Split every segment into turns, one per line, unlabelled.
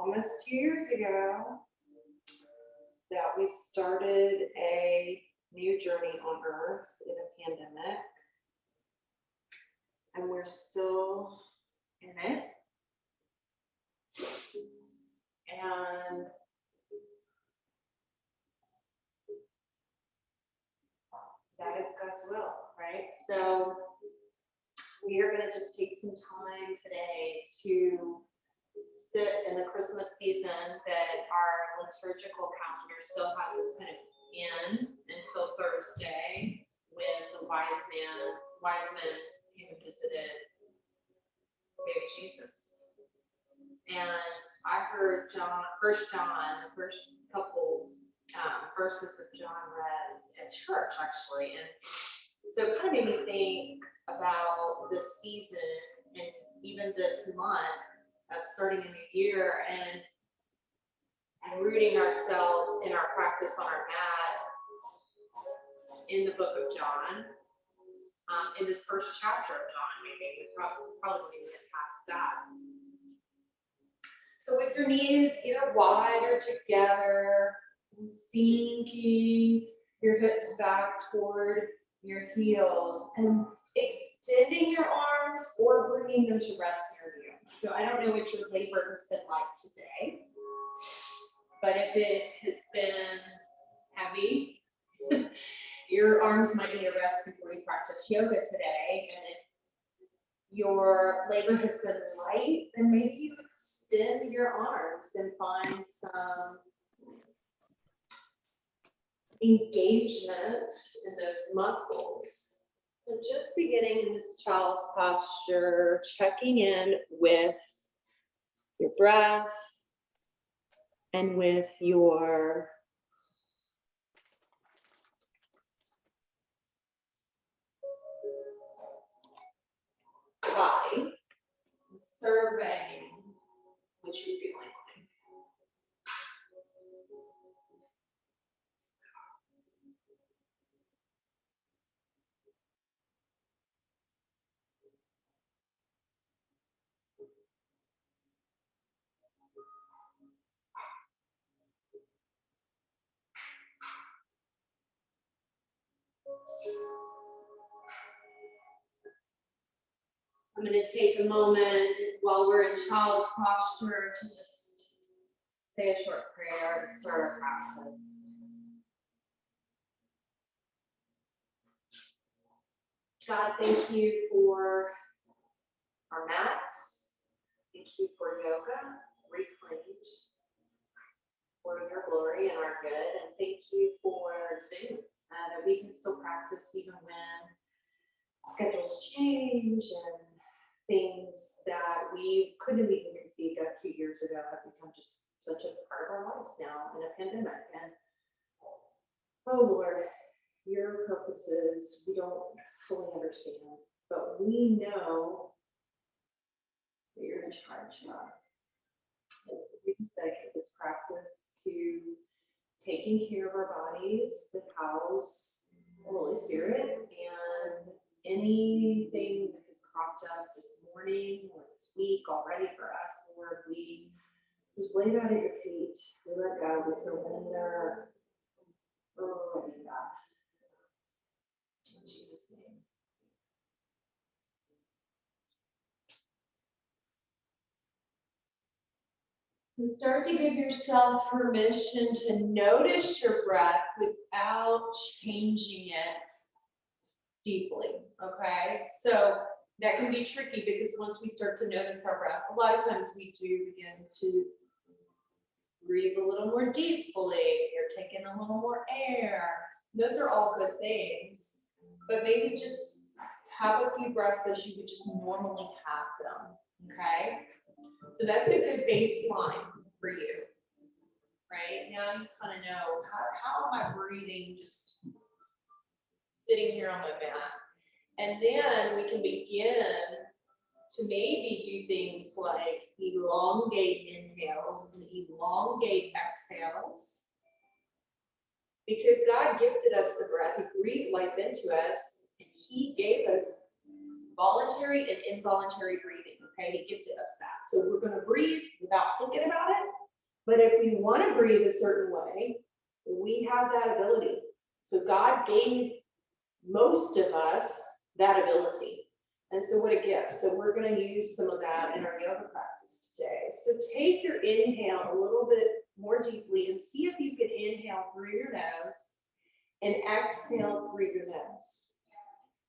almost 2 years ago that we started a new journey on Earth in a pandemic, and we're still in it. And that is God's will, right? So we are going to just take some time today to sit in the Christmas season that our liturgical calendar still has us kind of in until Thursday, when the wise men came and visited baby Jesus. And I heard First John, the first couple verses of John read at church, actually. And so it kind of made me think about this season and even this month, starting a new year, and rooting ourselves in our practice on our mat in the book of John, in this first chapter of John. Maybe we probably won't even get past that. So with your knees either wide or together, sinking your hips back toward your heels and extending your arms or bringing them to rest near you. So I don't know what your labor has been like today, but if it has been heavy, your arms might need a rest before you practice yoga today. And if your labor has been light, then maybe you extend your arms and find some engagement in those muscles. And just beginning in this child's posture, checking in with your breath and with your body, surveying what you're feeling. I'm going to take a moment while we're in child's posture to just say a short prayer to start our practice. God, thank you for our mats. Thank you for yoga, reclaimed for your glory and our good. And thank you for Zoom, that we can still practice even when schedules change and things that we couldn't have even conceived of 2 years ago have become just such a part of our lives now in a pandemic. And oh Lord, your purposes we don't fully understand, but we know that you're in charge of. We just dedicate this practice to taking care of our bodies that house the Holy Spirit, and anything that has cropped up this morning or this week already for us, Lord, we just lay that at your feet. We let go. We surrender. Oh, I need that. In Jesus' name. And start to give yourself permission to notice your breath without changing it deeply, okay? So that can be tricky because once we start to notice our breath, a lot of times we do begin to breathe a little more deeply, you're taking a little more air. Those are all good things, but maybe just have a few breaths as you would just normally have them, okay? So that's a good baseline for you, right? Now you kind of know, how am I breathing just sitting here on my mat? And then we can begin to maybe do things like elongate inhales and elongate exhales. Because God gifted us the breath, He breathed life into us, and He gave us voluntary and involuntary breathing, okay? He gifted us that. So we're going to breathe without thinking about it, if we want to breathe a certain way, we have that ability. So God gave most of us that ability. And so what a gift. So we're going to use some of that in our yoga practice today. So take your inhale a little bit more deeply and see if you can inhale through your nose and exhale through your nose.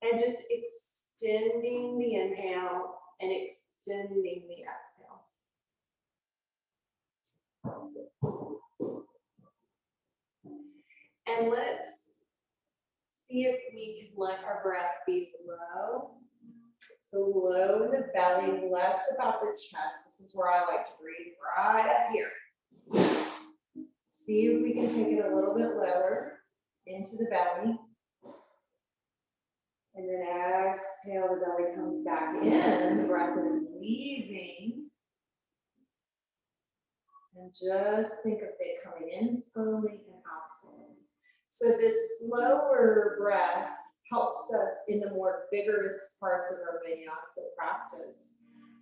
And just extending the inhale and extending the exhale. And let's see if we can let our breath be low. So low in the belly, less about the chest. This is where I like to breathe, right up here. See if we can take it a little bit lower into the belly. And then exhale, the belly comes back in. The breath is leaving. And just think of it coming in slowly and out slowly. So this slower breath helps us in the more vigorous parts of our vinyasa practice,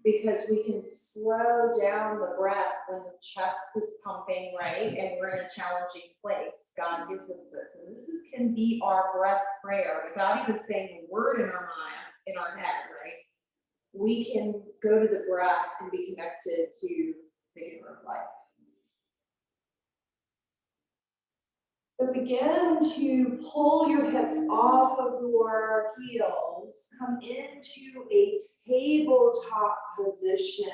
because we can slow down the breath when the chest is pumping, right? And we're in a challenging place. God gives us this. And this can be our breath prayer without even saying a word in our mind, in our head, right? We can go to the breath and be connected to the giver of life. So begin to pull your hips off of your heels. Come into a tabletop position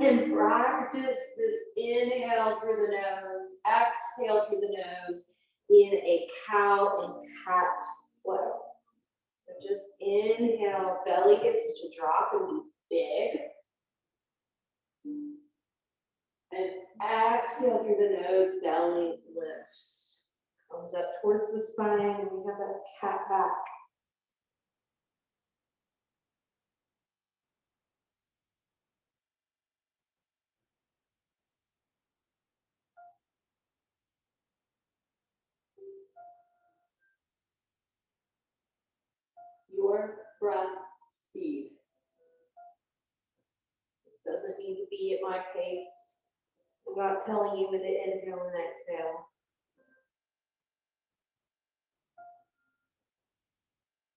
and practice this inhale through the nose, exhale through the nose in a cow and cat flow. So just inhale, belly gets to drop and be big. And exhale through the nose, belly lifts. Comes up towards the spine, and we have that cat back. Your breath speed. This doesn't need to be at my pace. I'm not telling you when to inhale and exhale.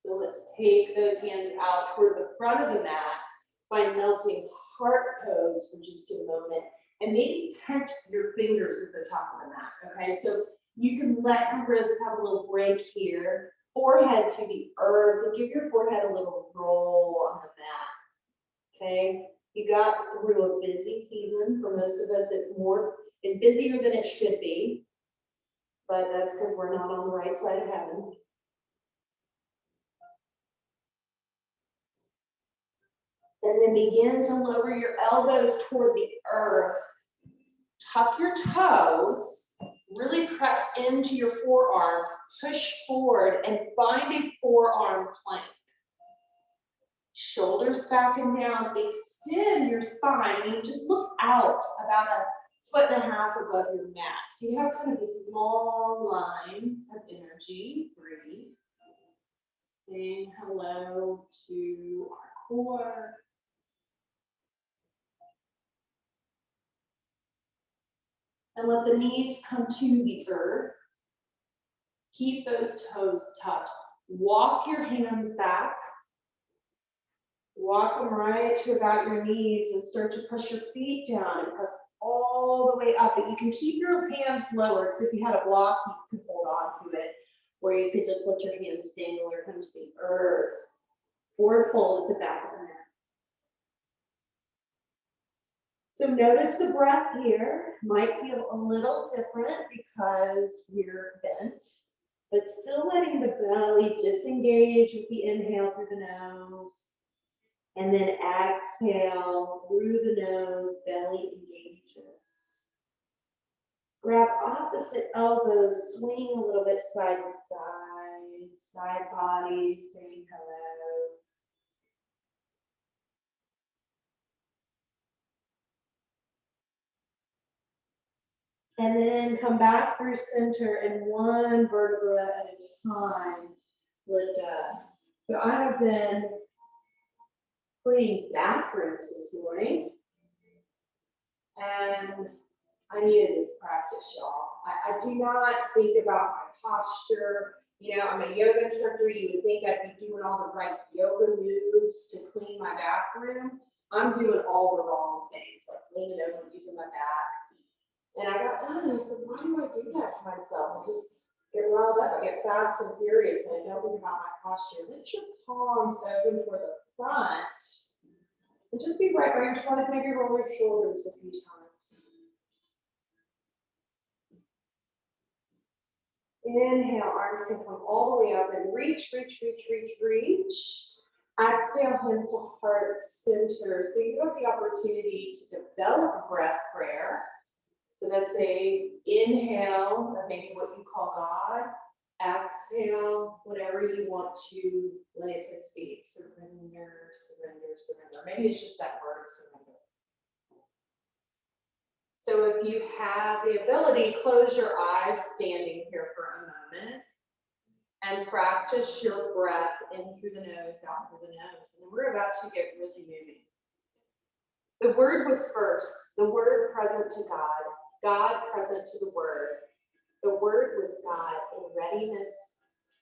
So let's take those hands out toward the front of the mat. Find melting heart pose for just a moment. And maybe touch your fingers at the top of the mat, okay? So you can let your wrists have a little break here. Forehead to the earth, and give your forehead a little roll on the mat, okay? You got through a busy season. For most of us, it's busier than it should be, but that's because we're not on the right side of heaven. And then begin to lower your elbows toward the earth. Tuck your toes, really press into your forearms, push forward, and find a forearm plank. Shoulders back and down, extend your spine. You just look out about 1.5 feet above your mat. So you have kind of this long line of energy. Breathe. Saying hello to our core. And let the knees come to the earth. Keep those toes tucked. Walk your hands back. Walk them right to about your knees and start to press your feet down and press all the way up. But you can keep your hands lowered. So if you had a block, you could hold on to it. Or you could just let your hands dangle or come to the earth. Forward fold at the back of the mat. So notice the breath here might feel a little different because you're bent, but still letting the belly disengage with the inhale through the nose. And then exhale through the nose, belly engages. Grab opposite elbows, swing a little bit side to side, side body, saying hello. And then come back through center and one vertebra at a time, lift up. So I have been cleaning bathrooms this morning. And I needed this practice, y'all. I do not think about my posture. You know, I'm a yoga instructor. You would think I'd be doing all the right yoga moves to clean my bathroom. I'm doing all the wrong things, like leaning over and using my back. And I got done and I said, why do I do that to myself? I just get riled up. I get fast and furious and I don't think about my posture. Let your palms open for the front. And just be right by your sides. Maybe roll your shoulders a few times. Inhale, arms can come all the way up and reach, reach, reach, reach, reach. Exhale, hands to heart center. So you have the opportunity to develop a breath prayer. So that's a inhale, or maybe what you call God. Exhale, whatever you want to lay at his feet. Surrender, surrender, surrender. Maybe it's just that word, surrender. So if you have the ability, close your eyes standing here for a moment and practice your breath in through the nose, out through the nose. And we're about to get really moving. The word was first, the word present to God, God present to the word. The word was God in readiness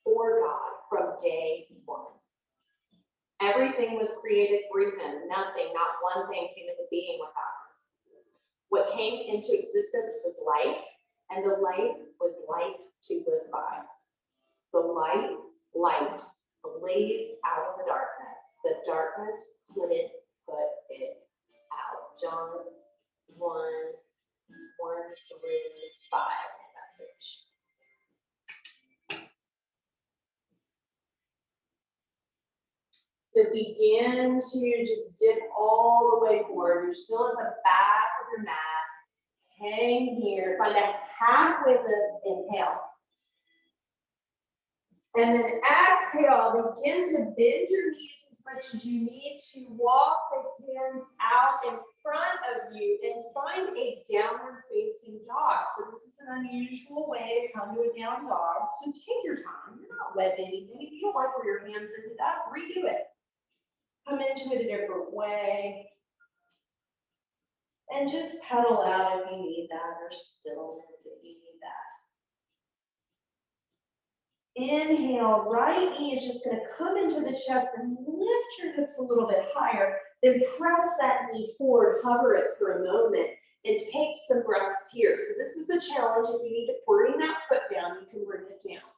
for God from day one. Everything was created through him. Nothing, not one thing came into being without him. What came into existence was life, and the light was light to live by. The light blazed out of the darkness. The darkness couldn't put it out. John 1:1-5 message. So begin to just dip all the way forward. You're still at the back of your mat. Hang here. Find a halfway lift, inhale. And then exhale, begin to bend your knees as much as you need to. Walk the hands out in front of you and find a downward facing dog. So this is an unusual way to come to a down dog. So take your time. You're not wetting anything. If you don't like where your hands ended up, redo it. Come into it a different way. And just pedal out if you need that, or stillness if you need that. Inhale, right knee is just going to come into the chest and lift your hips a little bit higher. Then press that knee forward, hover it for a moment, and take some breaths here. So this is a challenge. If you need to bring that foot down, you can bring it down.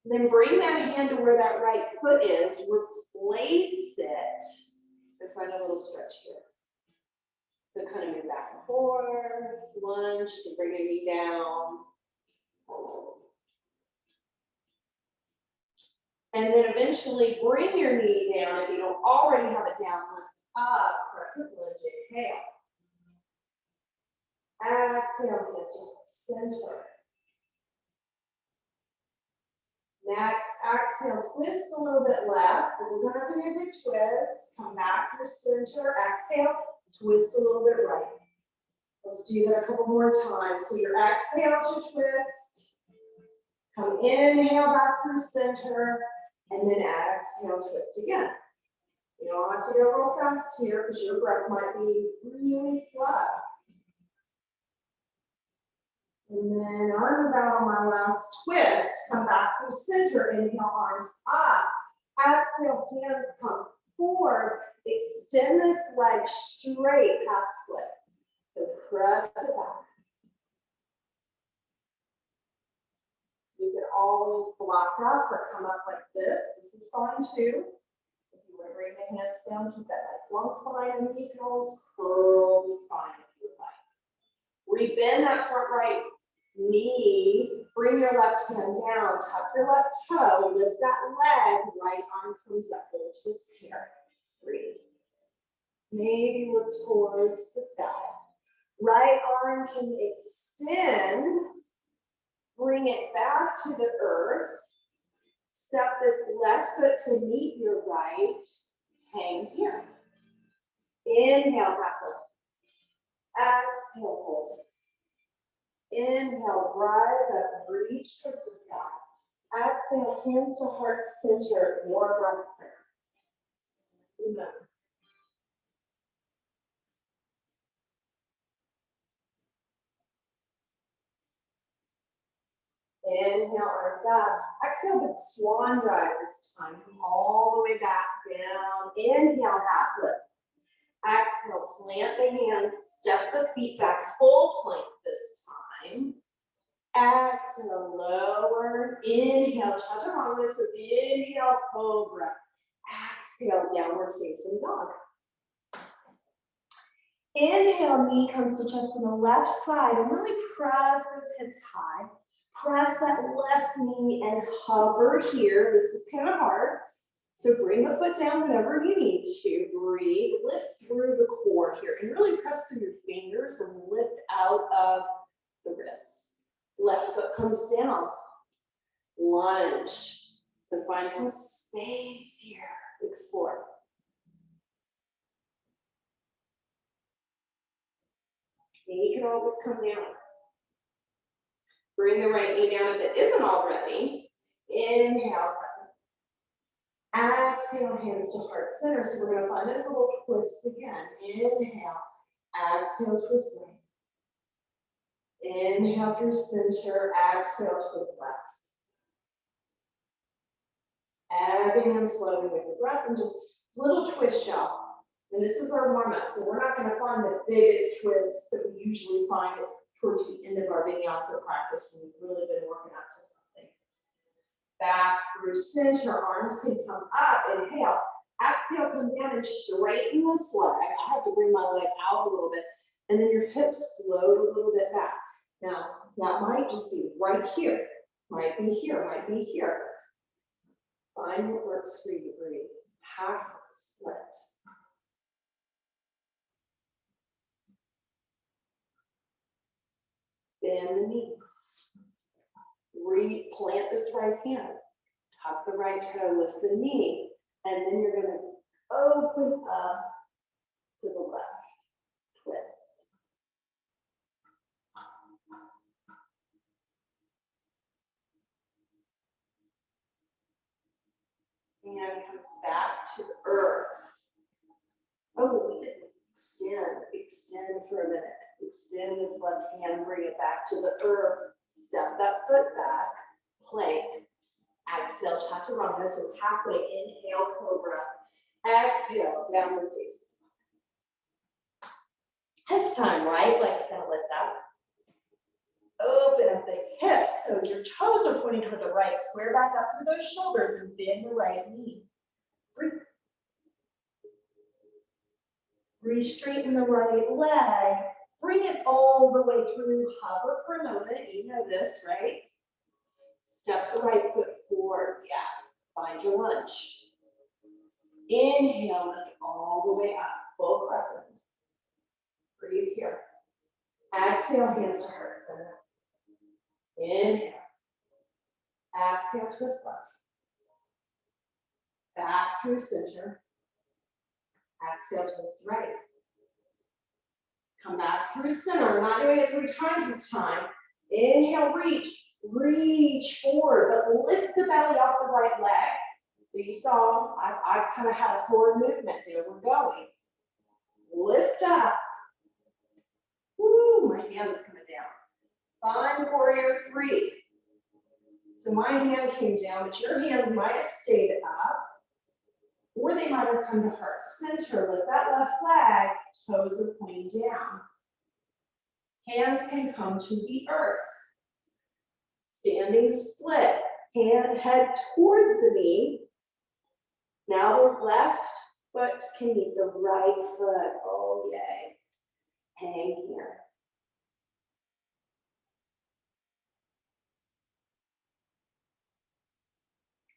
Then bring that hand to where that right foot is, replace it, and find a little stretch here. So kind of move back and forth, lunge, you can bring your knee down. And then eventually bring your knee down. If you don't already have it down, lift up, crescent lunge, inhale. Exhale, hands to center. Next, exhale, twist a little bit left. It doesn't have to be a big twist. Come back to center. Exhale, twist a little bit right. Let's do that a couple more times. So your exhale to twist. Come inhale back through center. And then exhale, twist again. You don't have to go real fast here because your breath might be really slow. And then I'm about on my last twist. Come back through center. Inhale, arms up. Exhale, hands come forward. Extend this leg straight, half split. So press it back. You can always block up or come up like this. This is fine too. If you want to bring the hands down, keep that nice long spine, and then you can always curl the spine if you would like. Rebend that front right knee. Bring your left hand down. Tuck your left toe. Lift that leg. Right arm comes up. Little twist here. Breathe. Maybe look towards the sky. Right arm can extend. Bring it back to the earth. Step this left foot to meet your right. Hang here. Inhale, half lift. Exhale, hold it. Inhale, rise up, reach towards the sky. Exhale, hands to heart center, more breath prayer. Remember. Inhale, arms up. Exhale, but swan dive this time. Come all the way back down. Inhale, half lift. Exhale, plant the hands, step the feet back, full plank this time. Exhale, lower. Inhale, chaturanga. So inhale, cobra. Exhale, downward facing dog. Inhale, knee comes to chest on the left side and really press those hips high. Press that left knee and hover here. This is kind of hard. So bring the foot down whenever you need to. Breathe, lift through the core here and really press through your fingers and lift out of the wrist. Left foot comes down. Lunge. So find some space here. Explore. Knee can always come down. Bring the right knee down if it isn't already. Inhale, press it. Exhale, hands to heart center. So we're going to find this little twist again. Inhale. Exhale, twist right. Inhale through center. Exhale, twist left. Ebbing and flowing with the breath and just little twist, y'all. And this is our warm-up, so we're not going to find the biggest twists that we usually find towards the end of our vinyasa practice when we've really been working up to something. Back through center, arms can come up, inhale. Exhale, come down and straighten this leg. I have to bring my leg out a little bit, and then your hips float a little bit back. Now, that might just be right here, might be here, might be here. Find what works for you to breathe. Half split. Bend the knee. Replant this right hand. Tuck the right toe, lift the knee. And then you're going to open up to the left. Twist. And comes back to the earth. Oh, we didn't extend. Extend for a minute. Extend this left hand, bring it back to the earth. Step that foot back. Plank. Exhale, chaturanga. So halfway, inhale, cobra. Exhale, downward facing. This time, right leg's gonna lift up. Open up the hips, so your toes are pointing toward the right. Square back up through those shoulders and bend the right knee. Breathe. Re-straighten the right leg. Bring it all the way through. Hover for a moment. You know this, right? Step the right foot forward. Yeah. Find your lunge. Inhale, lift all the way up. Full crescent. Breathe here. Exhale, hands to heart center. Inhale. Exhale, twist left. Back through center. Exhale, twist right. Come back through center. We're not doing it 3 times this time. Inhale, reach. Reach forward, but lift the belly off the right leg. So you saw, I kind of had a forward movement there. We're going. Lift up. Woo, my hand is coming down. Find warrior 3. So my hand came down, but your hands might have stayed up, or they might have come to heart center. With that left leg, toes are pointing down. Hands can come to the earth. Standing split. Head toward the knee. Now the left foot can meet the right foot. Oh, yay. Hang here.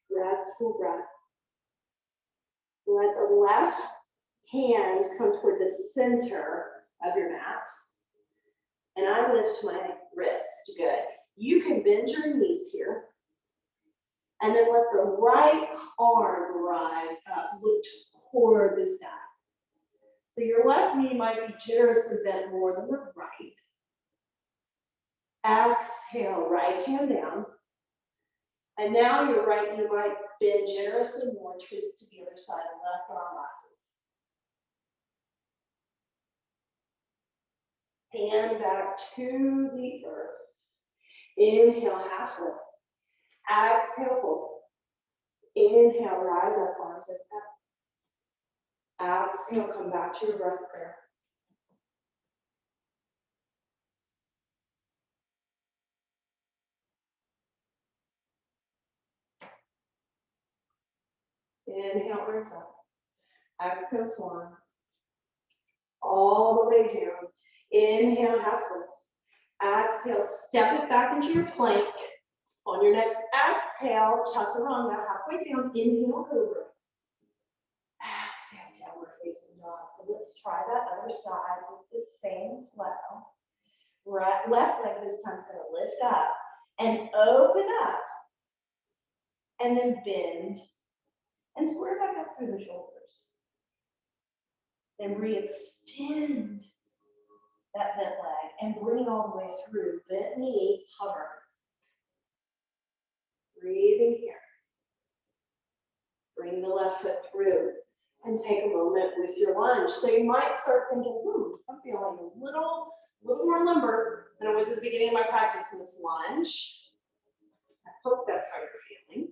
Restful breath. Let the left hand come toward the center of your mat. And I lift my wrist. Good. You can bend your knees here. And then let the right arm rise up. Look toward the sky. So your left knee might be generously bent more than the right. Exhale, right hand down. And now your right knee might bend generously more, twist to the other side, and left arm rises. Hand back to the earth. Inhale, half lift. Exhale, fold. Inhale, rise up, arms at back. Exhale, come back to your breath prayer. Inhale, arms up. Exhale, swan. All the way down. Inhale, half lift. Exhale, step it back into your plank. On your next exhale, chaturanga, halfway down. Inhale, cobra. Exhale, downward facing dog. So let's try that other side with the same flow. Right, left leg this time is going to lift up and open up. And then bend and square back up through the shoulders. Then re-extend that bent leg and bring it all the way through. Bent knee, hover. Breathing here. Bring the left foot through and take a moment with your lunge. So you might start thinking, I'm feeling a little more limber than I was at the beginning of my practice in this lunge. I hope that's how you're feeling.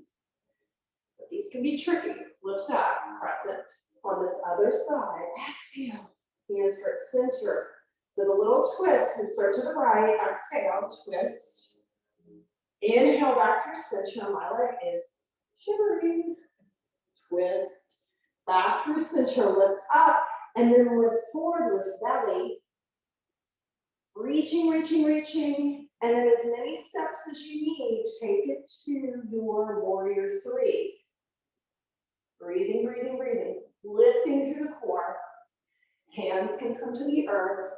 But these can be tricky. Lift up, crescent. On this other side, exhale. Hands hurt center. So the little twist can start to the right. Exhale, twist. Inhale back through center. My leg is shivering. Twist. Back through center. Lift up. And then lift forward, lift belly. Reaching, reaching, reaching. And then as many steps as you need, take it to your warrior three. Breathing, breathing, breathing. Lifting through the core. Hands can come to the earth.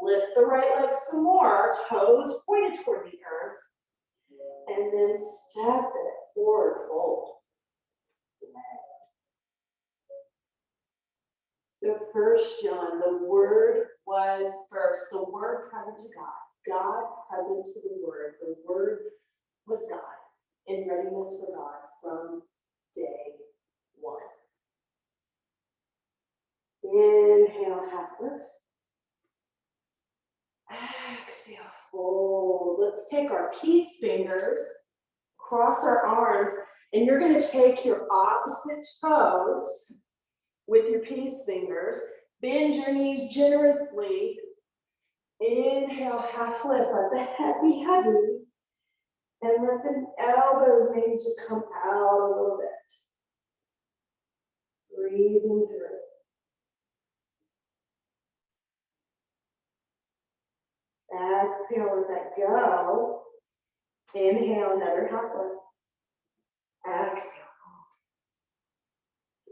Lift the right leg some more. Toes pointed toward the earth. And then step it forward, fold. So first, John, the word was first. The word present to God. God present to the word. The word was God. In readiness for God from day one. Inhale, half lift. Exhale, fold. Let's take our peace fingers, cross our arms, and you're going to take your opposite toes with your peace fingers. Bend your knees generously. Inhale, half lift. Let the head be heavy. And let the elbows maybe just come out a little bit. Breathing through. Exhale, let that go. Inhale, another half lift. Exhale.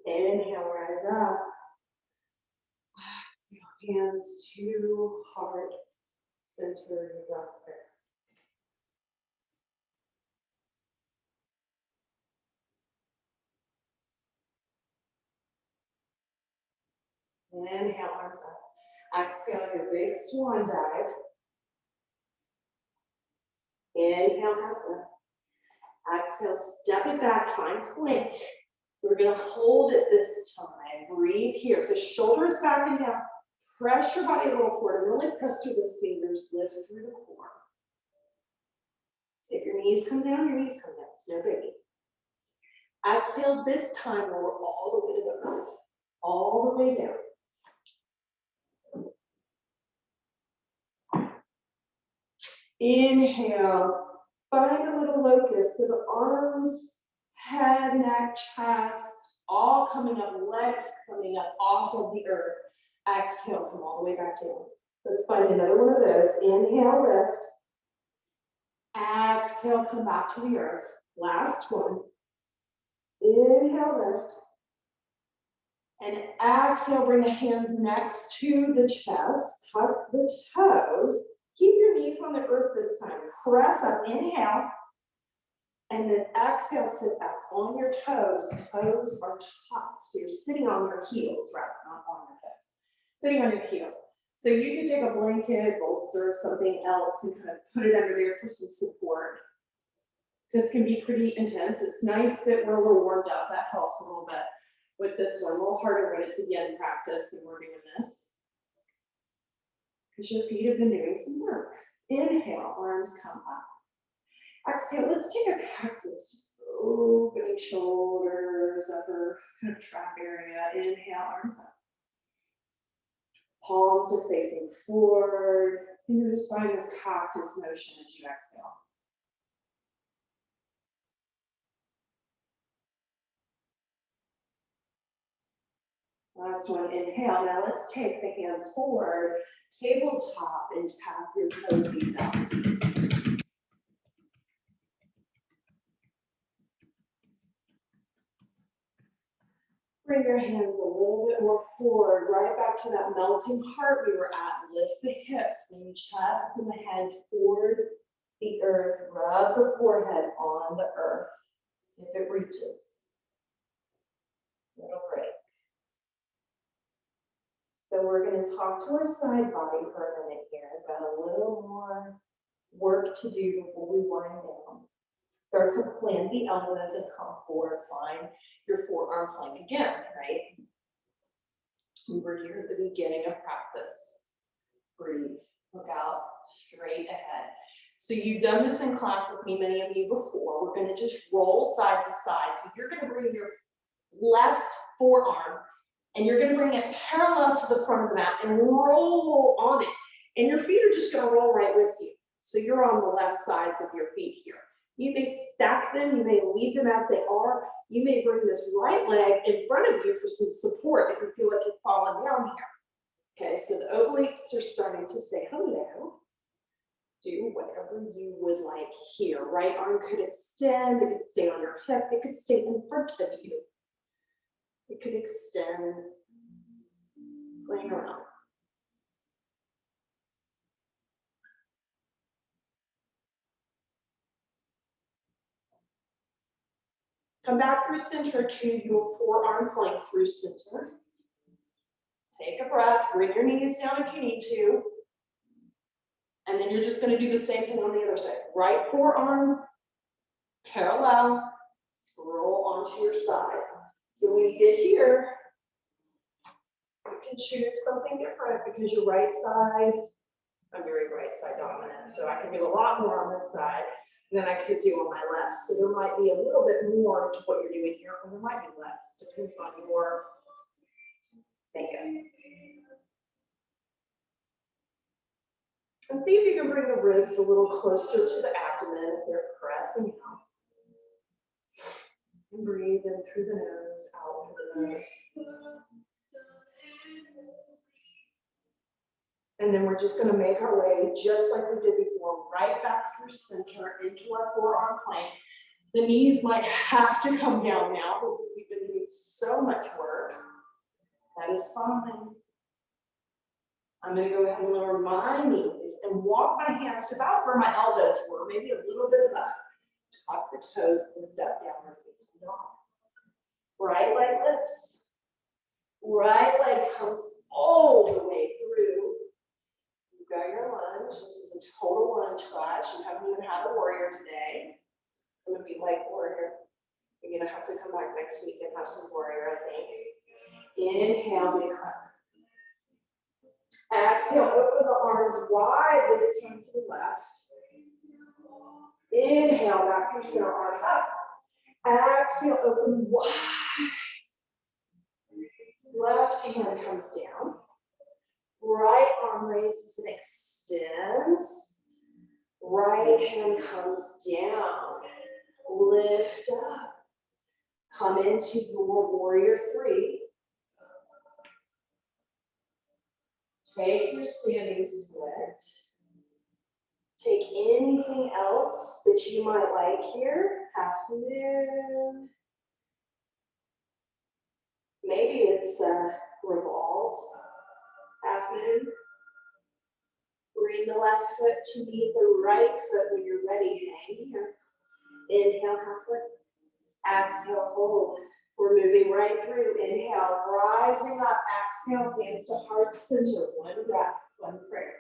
Inhale, rise up. Exhale, hands to heart, center your breath there. Inhale, arms up. Exhale, your big swan dive. Inhale, half lift. Exhale, step it back, find plank. We're going to hold it this time. Breathe here. So shoulders back and down. Press your body a little forward. Really press through the fingers. Lift through the core. If your knees come down, your knees come down. It's no biggie. Exhale this time, lower all the way to the earth. All the way down. Inhale. Find a little locust. So the arms, head, neck, chest, all coming up, legs coming up off of the earth. Exhale, come all the way back down. Let's find another one of those. Inhale, lift. Exhale, come back to the earth. Last one. Inhale, lift. And exhale, bring the hands next to the chest. Tuck the toes. Keep your knees on the earth this time. Press up, inhale. And then exhale, sit back on your toes. Toes are tucked. So you're sitting on your heels, rather, not on your toes. Sitting on your heels. So you can take a blanket, bolster, something else, and kind of put it under there for some support. This can be pretty intense. It's nice that we're a little warmed up. That helps a little bit with this one. A little harder when it's a yin practice and we're doing this. Because your feet have been doing some work. Inhale, arms come up. Exhale, let's take a cactus, just opening shoulders, upper kind of trap area. Inhale, arms up. Palms are facing forward. And you're just finding this cactus motion as you exhale. Last one, inhale. Now let's take the hands forward, tabletop, and tap your toesies out. Bring your hands a little bit more forward, right back to that melting heart we were at. Lift the hips, bring the chest and the head toward the earth. Rub the forehead on the earth if it reaches. Little break. So we're going to talk to our side body for a minute here. I've got a little more work to do before we wind down. Start to plant the elbows and come forward. Find your forearm plank again, right? We were here at the beginning of practice. Breathe, look out, straight ahead. So you've done this in class with me, many of you before. We're going to just roll side to side. So you're going to bring your left forearm and you're going to bring it parallel to the front of the mat and roll on it. And your feet are just going to roll right with you. So you're on the left sides of your feet here. You may stack them, you may leave them as they are. You may bring this right leg in front of you for some support if you feel like you've fallen down here. Okay, so the obliques are starting to say hello. Do whatever you would like here. Right arm could extend, it could stay on your hip, it could stay in front of you. It could extend, playing around. Come back through center to your forearm plank through center. Take a breath, bring your knees down if you need to. And then you're just going to do the same thing on the other side. Right forearm, parallel, roll onto your side. So when you get here, you can choose something different because your right side, I'm very right side dominant, so I can do a lot more on this side than I could do on my left. So there might be a little bit more to what you're doing here, or there might be less. Depends on your makeup. And see if you can bring the ribs a little closer to the abdomen if they're pressing out. And breathe in through the nose, out through the nose. And then we're just going to make our way, just like we did before, right back through center into our forearm plank. The knees might have to come down now because we've been doing so much work. That is fine. I'm going to go ahead and lower my knees and walk my hands to about where my elbows were, maybe a little bit above. Tuck the toes, lift up, downward facing dog. Right leg lifts. Right leg comes all the way through. You've got your lunge. This is a total lunge class. You haven't even had a warrior today. It's going to be like warrior. You're going to have to come back next week and have some warrior, I think. Inhale, big crescent. Exhale, open the arms wide this time to the left. Inhale, back through center, arms up. Exhale, open wide. Left hand comes down. Right arm raises and extends. Right hand comes down. Lift up. Come into your warrior three. Take your standing split. Take anything else that you might like here. Half moon. Maybe it's revolved. Half moon. Bring the left foot to meet the right foot when you're ready. Hang here. Inhale, half foot. Exhale, hold. We're moving right through. Inhale, rising up. Exhale, hands to heart center. One breath, one prayer.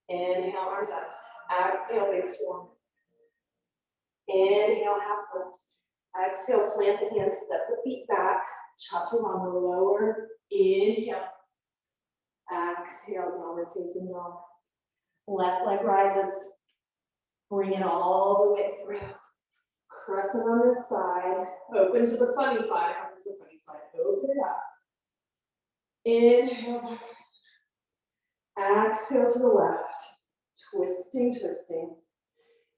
Inhale, arms up. Exhale, big swan. Inhale, half lift. Exhale, plant the hands, step the feet back. Chaturanga lower. Inhale. Exhale, downward facing dog. Left leg rises. Bring it all the way through. Crescent on this side. Open to the funny side. This is the funny side. Open it up. Inhale back through center. Exhale to the left. Twisting, twisting.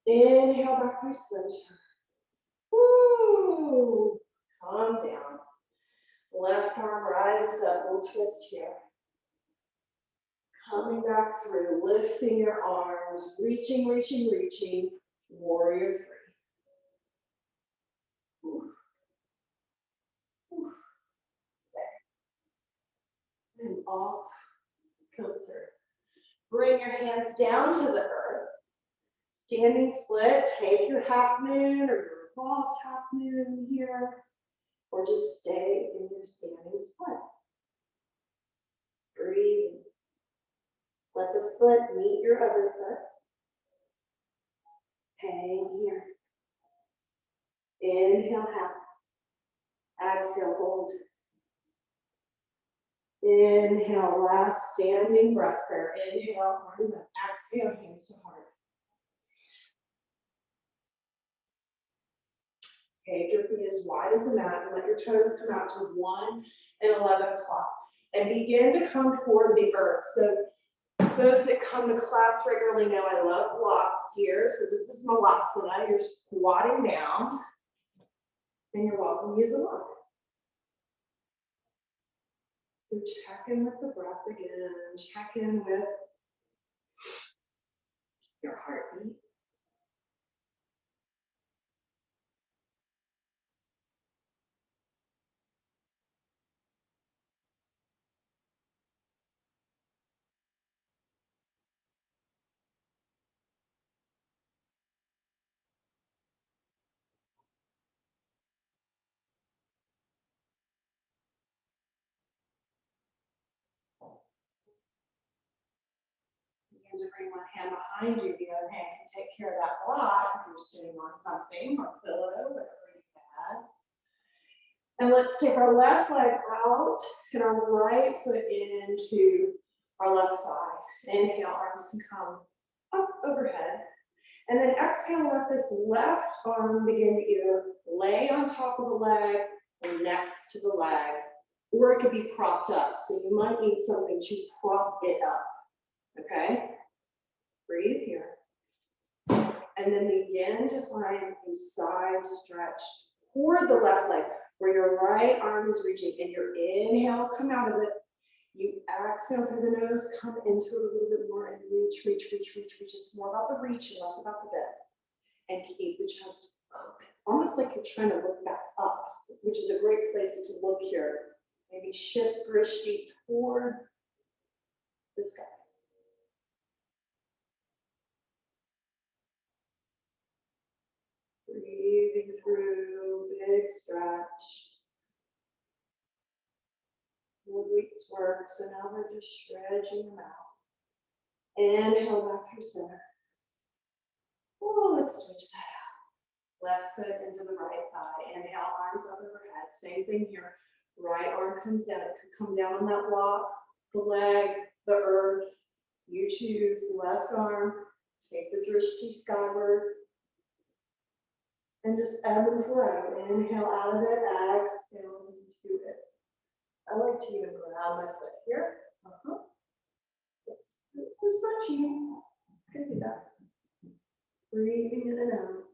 Inhale back through center. Woo! Calm down. Left arm rises up. We'll twist here. Coming back through, lifting your arms, reaching, reaching, reaching. Warrior three. Ooh. Ooh. There. And off, counter. Bring your hands down to the earth. Standing split, take your half moon or your revolved half moon here, or just stay in your standing split. Breathe. Let the foot meet your other foot. Hang here. Inhale, half. Exhale, hold. Inhale, last standing breath prayer. Inhale, arms up. Exhale, hands to heart. Take your feet as wide as the mat and let your toes come out to 1 and 11 o'clock. And begin to come toward the earth. So those that come to class regularly know I love blocks here. So this is Malasana. You're squatting down. And you're welcome to use a block. So check in with the breath again. Check in with your heartbeat. Begin to bring one hand behind you. The other hand can take care of that block if you're sitting on something or pillow, whatever you have. And let's take our left leg out and our right foot into our left thigh. Inhale, arms can come up overhead. And then exhale, let this left arm begin to either lay on top of the leg or next to the leg, or it could be propped up. So you might need something to prop it up, okay? Breathe here. And then begin to find a side stretch toward the left leg, where your right arm is reaching, and your inhale, come out of it. You exhale through the nose, come into it a little bit more, and reach, reach, reach, reach, reach. It's more about the reach and less about the bend. And keep the chest open, almost like you're trying to look back up, which is a great place to look here. Maybe shift drishti toward the sky. Breathing through, big stretch. More weeks work, so now we're just stretching them out. Inhale back through center. Oh, let's switch that out. Left foot into the right thigh. Inhale, arms up overhead. Same thing here. Right arm comes down. It could come down on that block, the leg, the earth. You choose. Left arm. Take the drishti skyward. And just ebb and flow. Inhale out of it. Exhale into it. I like to even ground my foot here. It's not cheating. I can do that. Breathing in and out.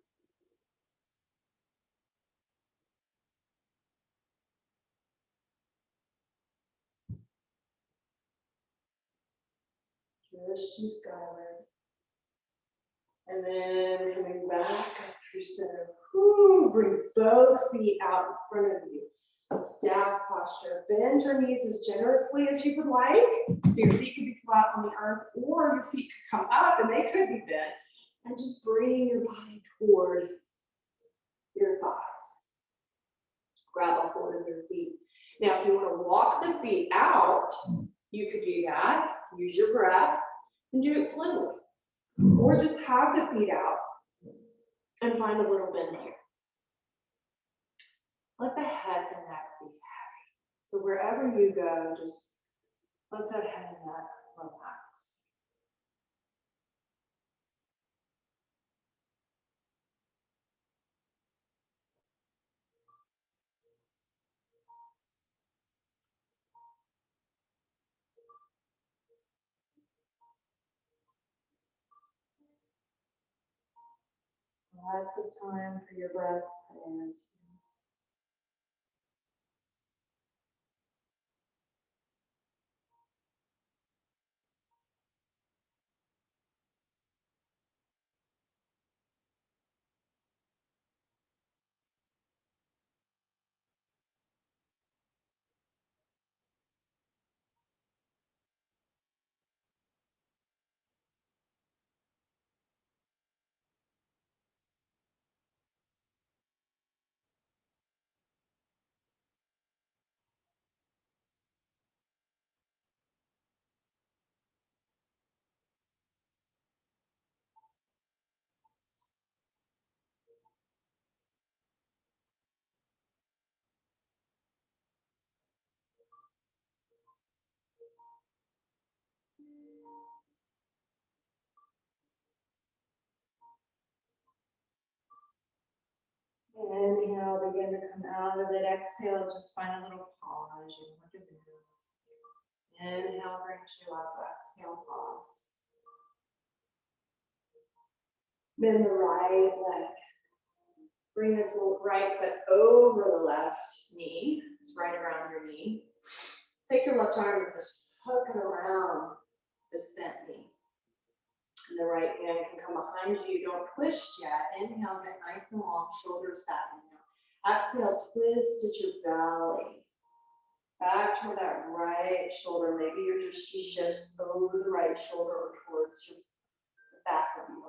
Drishti skyward. And then coming back up through center. Woo, bring both feet out in front of you. Staff posture. Bend your knees as generously as you would like. So your feet could be flat on the earth, or your feet could come up and they could be bent. And just bring your body toward your thighs. Grab a hold of your feet. Now, if you want to walk the feet out, you could do that. Use your breath and do it slowly. Or just have the feet out and find a little bend here. Let the head and neck be heavy. So wherever you go, just Let that head and neck relax. Lots of time for your breath and inhale, begin to come out of it. Exhale, just find a little pause. You look at it. Inhale, brings you up. Exhale, pause. Bend the right leg. Bring this right foot over the left knee. It's right around your knee. Take your left arm and just hook it around this bent knee. And the right hand can come behind you. Don't twist yet. Inhale, get nice and long, shoulders back. Inhale. Exhale, twist at your belly. Back toward that right shoulder. Maybe you're just over the right shoulder or towards the back of you.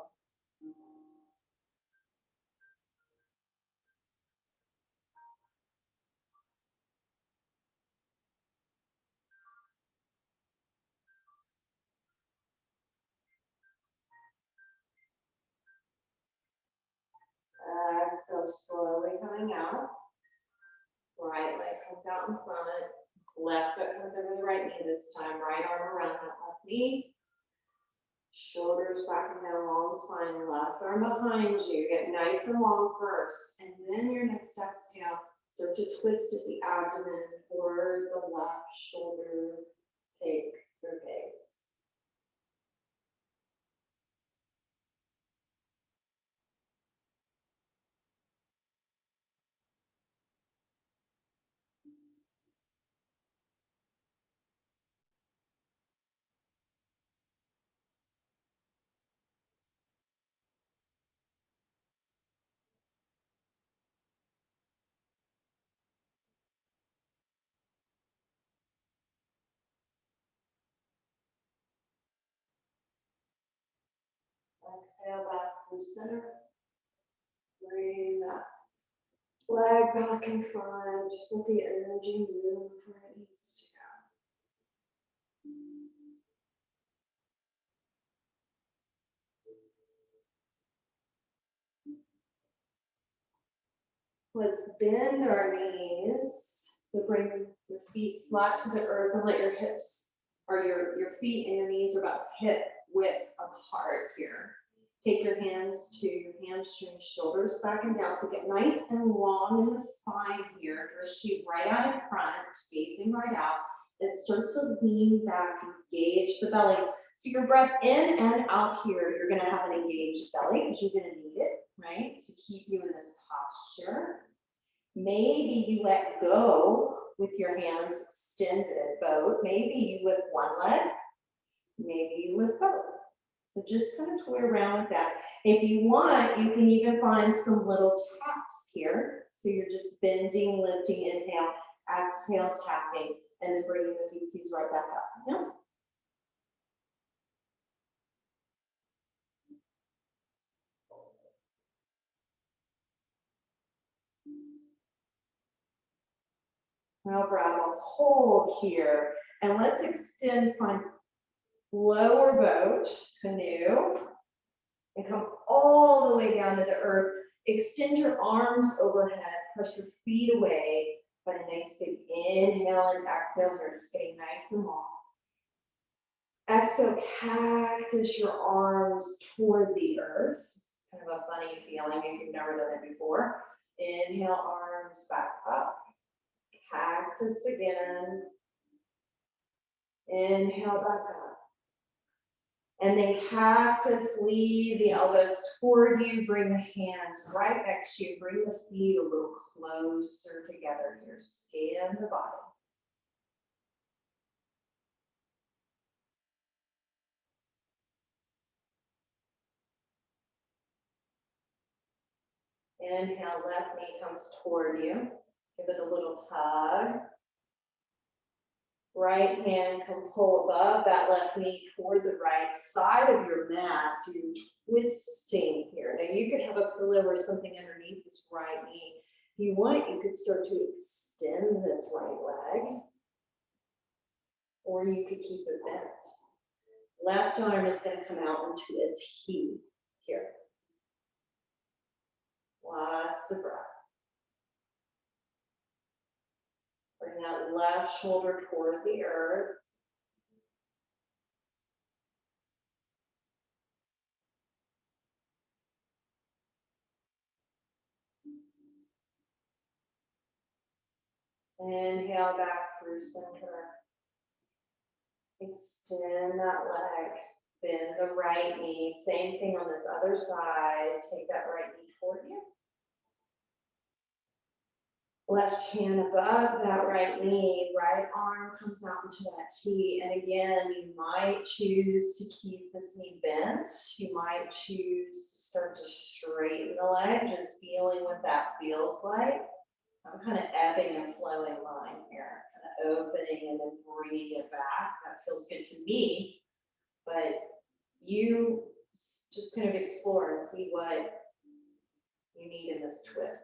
Exhale, slowly coming out. Right leg comes out in front. Left foot comes over the right knee this time. Right arm around that left knee. Shoulders back and down, long spine. Left arm behind you. Get nice and long first. And then your next exhale, start to twist at the abdomen toward the left shoulder. Take your gaze. Exhale back through center. Bring that leg back in front. Just let the energy move where it needs to go. Let's bend our knees. So bring your feet flat to the earth and let your hips, or your feet and your knees are about hip width apart here. Take your hands to your hamstrings, shoulders back and down. So get nice and long in the spine here. Wrist sheet right out in front, facing right out. And start to lean back, engage the belly. So your breath in and out here, you're gonna have an engaged belly because you're gonna need it, right? To keep you in this posture. Maybe you let go with your hands extended, both. Maybe you lift one leg, maybe you lift both. So just kind of toy around with that. If you want, you can even find some little taps here. So you're just bending, lifting, inhale, exhale, tapping, and then bringing the feetsies right back up. Yeah. Now grab a hold here, and let's extend, find lower boat, canoe, and come all the way down to the earth. Extend your arms overhead, press your feet away, but a nice big inhale and exhale here, just getting nice and long. Exhale, cactus your arms toward the earth. Kind of a funny feeling if you've never done it before. Inhale, arms back up. Cactus again. Inhale, back up. And then cactus, lead the elbows toward you. Bring the hands right next to you. Bring the feet a little closer together here. Scan the body. Inhale, left knee comes toward you. Give it a little hug. Right hand can pull above that left knee toward the right side of your mat. So you're twisting here. Now you could have a pillow or something underneath this right knee. If you want, you could start to extend this right leg. Or you could keep it bent. Left arm is going to come out into a T here. Lots of breath. Bring that left shoulder toward the earth. Inhale back through center. Extend that leg. Bend the right knee. Same thing on this other side. Take that right knee toward you. Left hand above that right knee. Right arm comes out into that T. And again, you might choose to keep this knee bent. You might choose to start to straighten the leg, just feeling what that feels like. I'm kind of ebbing and flowing line here, kind of opening and then bringing it back. That feels good to me, but you just kind of explore and see what you need in this twist.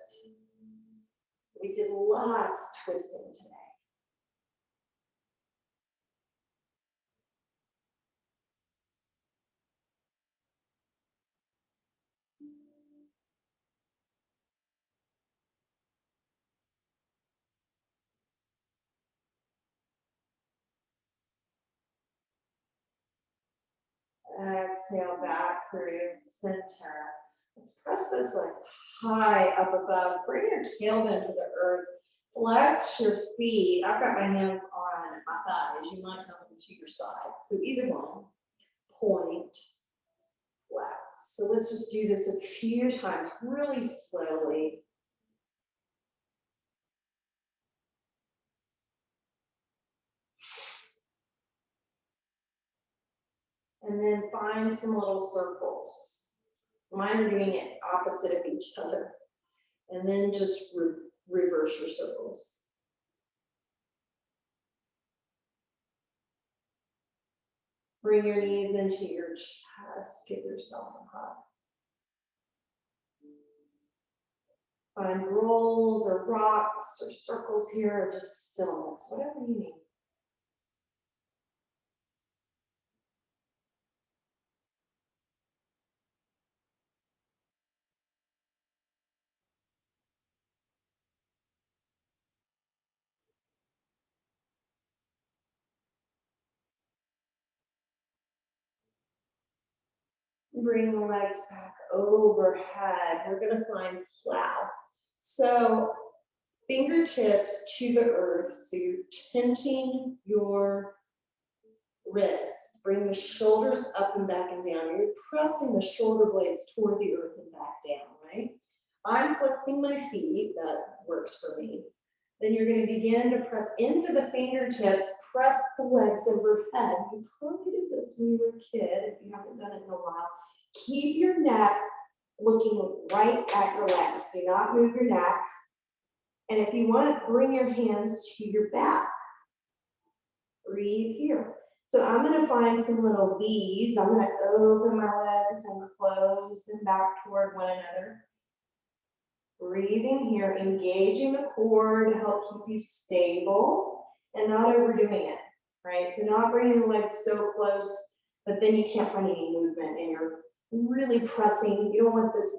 So we did lots of twisting today. Exhale back through center. Let's press those legs high up above. Bring your tailbone to the earth. Flex your feet. I've got my hands on my thighs. You might come to your side. So either one. Point, flex. So let's just do this a few times, really slowly. And then find some little circles. Mine are doing it opposite of each other. And then just reverse your circles. Bring your knees into your chest. Give yourself a hug. Find rolls or rocks or circles here, or just stillness, whatever you need. Bring the legs back overhead. We're going to find plow. So fingertips to the earth. So you're tenting your wrists. Bring the shoulders up and back and down. You're pressing the shoulder blades toward the earth and back down, right? I'm flexing my feet. That works for me. Then you're going to begin to press into the fingertips, press the legs overhead. You probably did this when you were a kid, if you haven't done it in a while. Keep your neck looking right at your legs. Do not move your neck. And if you want to, bring your hands to your back. Breathe here. So I'm going to find some little V's. I'm going to open my legs and close them back toward one another. Breathing here, engaging the core to help keep you stable and not overdoing it, right? So not bringing the legs so close, but then you can't find any movement and you're really pressing. You don't want this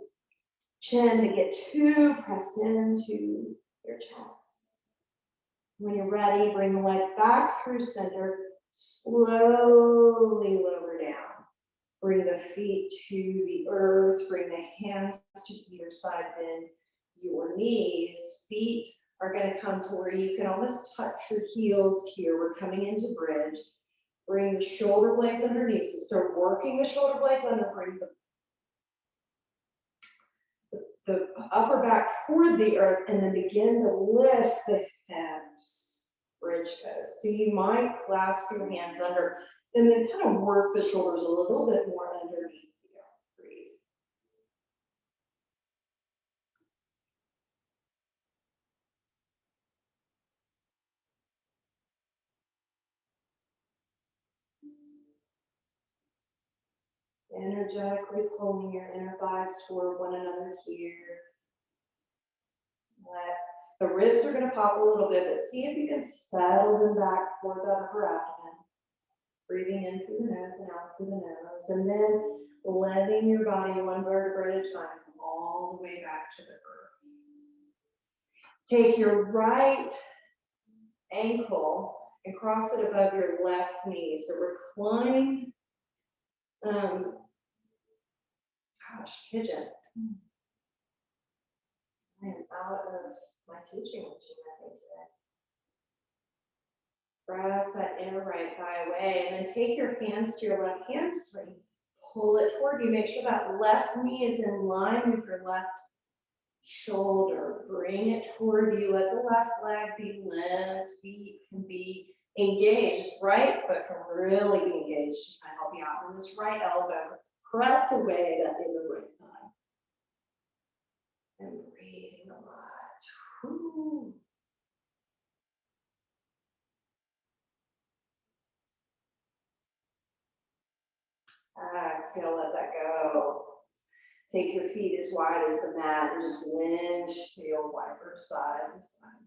chin to get too pressed into your chest. When you're ready, bring the legs back through center. Slowly lower down. Bring the feet to the earth, bring the hands to either side, bend your knees. Feet are going to come to where you can almost touch your heels here. We're coming into bridge. Bring the shoulder blades underneath. So start working the shoulder blades under, bring the upper back toward the earth, and then begin to lift the hips. Bridge goes. So you might clasp your hands under, and then kind of work the shoulders a little bit more underneath you. Breathe. Energetically pulling your inner thighs toward one another here. The ribs are going to pop a little bit, but see if you can settle them back toward that upper abdomen. Breathing in through the nose and out through the nose, and then letting your body one vertebra at a time come all the way back to the earth. Take your right ankle and cross it above your left knee. So recline, pigeon. I am out of my teaching machine, I think, today. Press that inner right thigh away, and then take your hands to your left hamstring. Pull it toward you. Make sure that left knee is in line with your left shoulder. Bring it toward you. Let the left leg be limp. Feet can be engaged. Right foot can really be engaged to kind of help you out. And this right elbow, press away that inner right thigh. And breathing a lot. Whew. Exhale, let that go. Take your feet as wide as the mat and just windshield wiper side to side.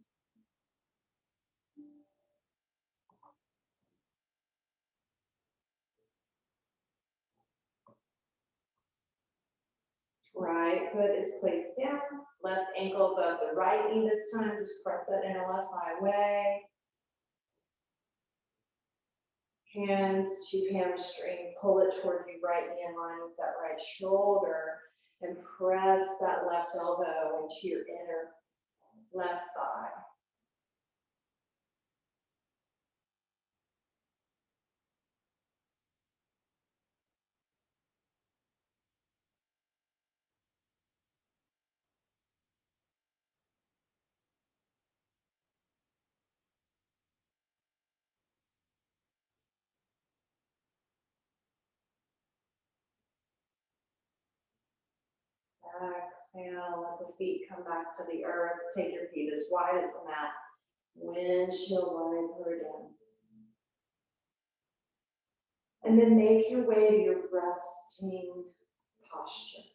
Right foot is placed down, left ankle above the right knee this time. Just press that inner left thigh away. Hands to hamstring, pull it toward you, right knee in line with that right shoulder, and press that left elbow into your inner left thigh. Exhale, let the feet come back to the earth. Take your feet as wide as the mat. Windshield wiper down. And then make your way to your resting posture.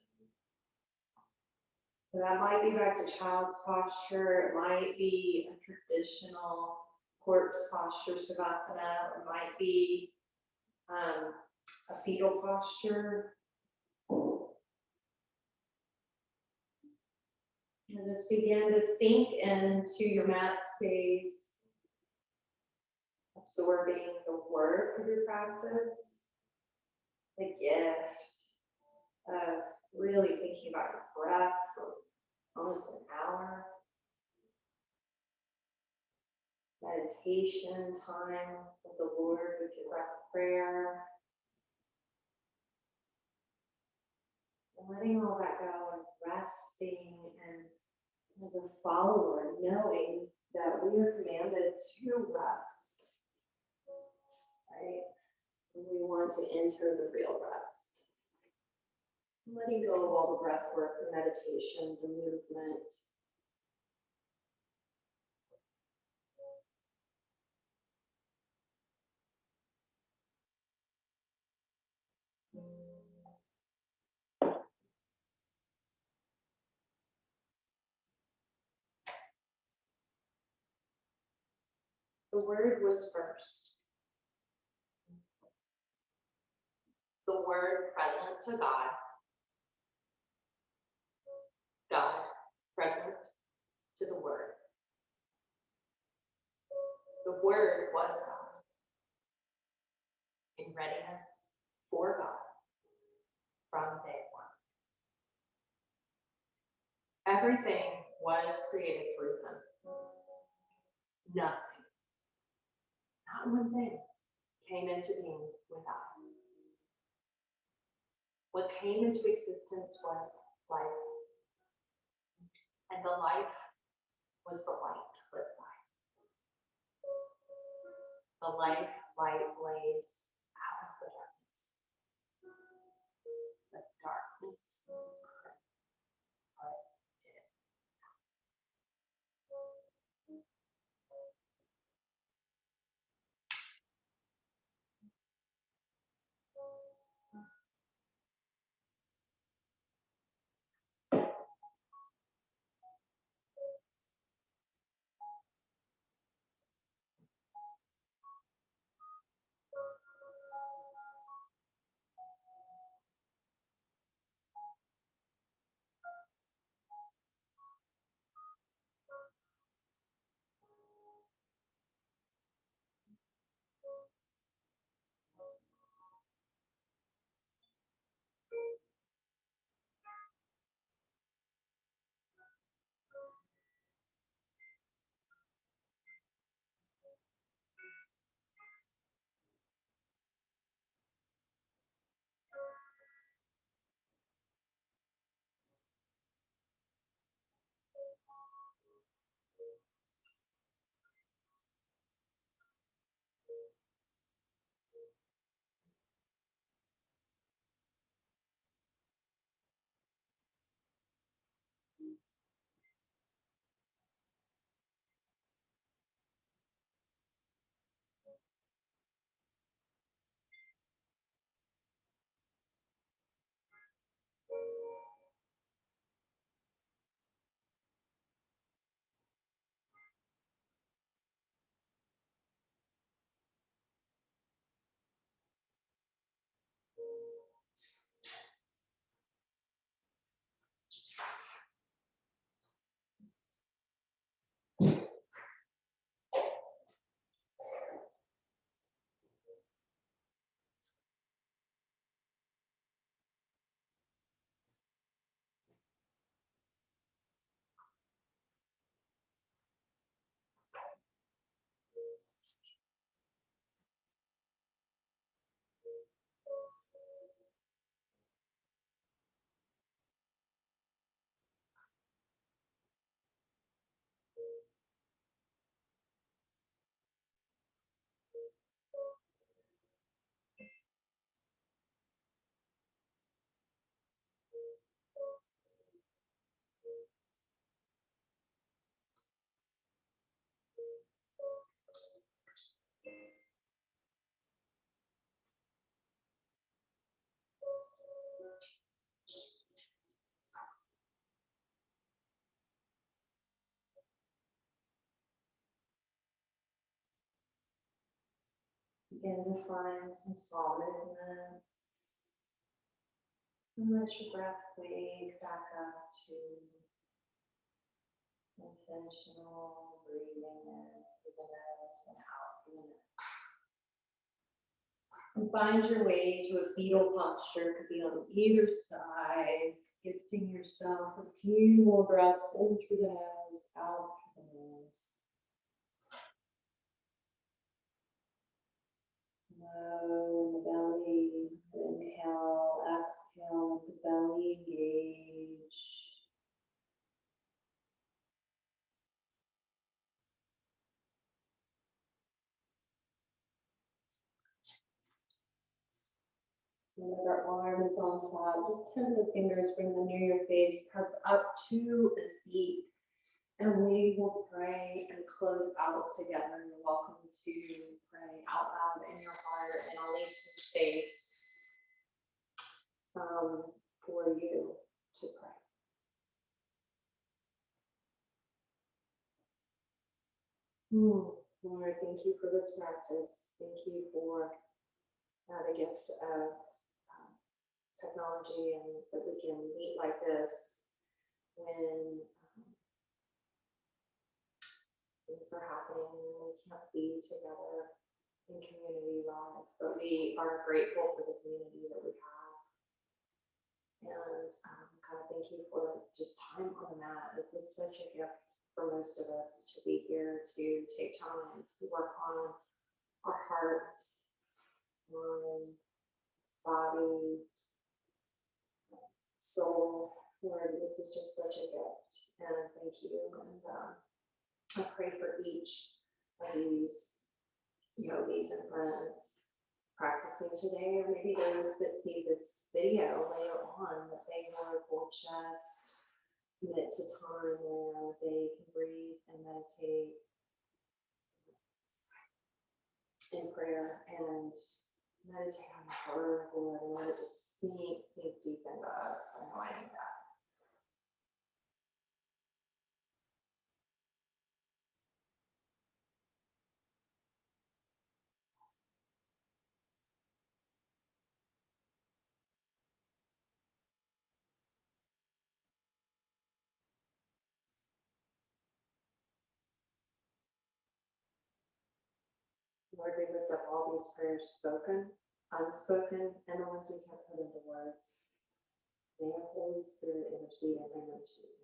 So that might be back to child's posture. It might be a traditional corpse posture, Savasana. It might be a fetal posture. And just begin to sink into your mat space, absorbing the work of your practice, the gift of really thinking about your breath for almost an hour. Meditation time with the Lord with your breath prayer. And letting all that go and resting, and as a follower, knowing that we are commanded to rest, right? And we want to enter the real rest. Letting go of all the breath work, the meditation, the movement. The Word was first. The Word present to God. God present to the Word. The Word was God. in readiness for God from day one. Everything was created through him. Nothing, not one thing, came into being without him. What came into existence was life, and the life was the light lit by. The light blazed out of the darkness. The darkness couldn't put it out. Begin to find some small movements. And let your breath wake back up to intentional breathing in through the nose and out through the nose. And find your way to a fetal posture. Could be on either side, gifting yourself a few more breaths in through the nose, out through the nose. Low in the belly, inhale, exhale, the belly engage. Another arm is on top, just tentative fingers, bring them near your face, press up to a seat, and we will pray and close out together. You're welcome to pray out loud in your heart, and I'll leave some space for you to pray. Lord, thank you for this practice. Thank you for the gift of technology, and that we can meet like this when things are happening and we can't be together in community life, but we we are grateful for the community that we have. And God, thank you for just time on the mat. This is such a gift for most of us to be here, to take time to work on our hearts, mind, body, soul. Lord, this is just such a gift. And thank you. And I pray for each of these yogis and friends practicing today, or maybe those that see this video later on, that they will just commit to time where they can breathe and meditate in prayer and meditate on the word, Lord, and let it just sink deep into us, anointing that. Lord, we lift up all these prayers, spoken, unspoken, and the ones we can't put into words. May our Holy Spirit intercede and bring them to you.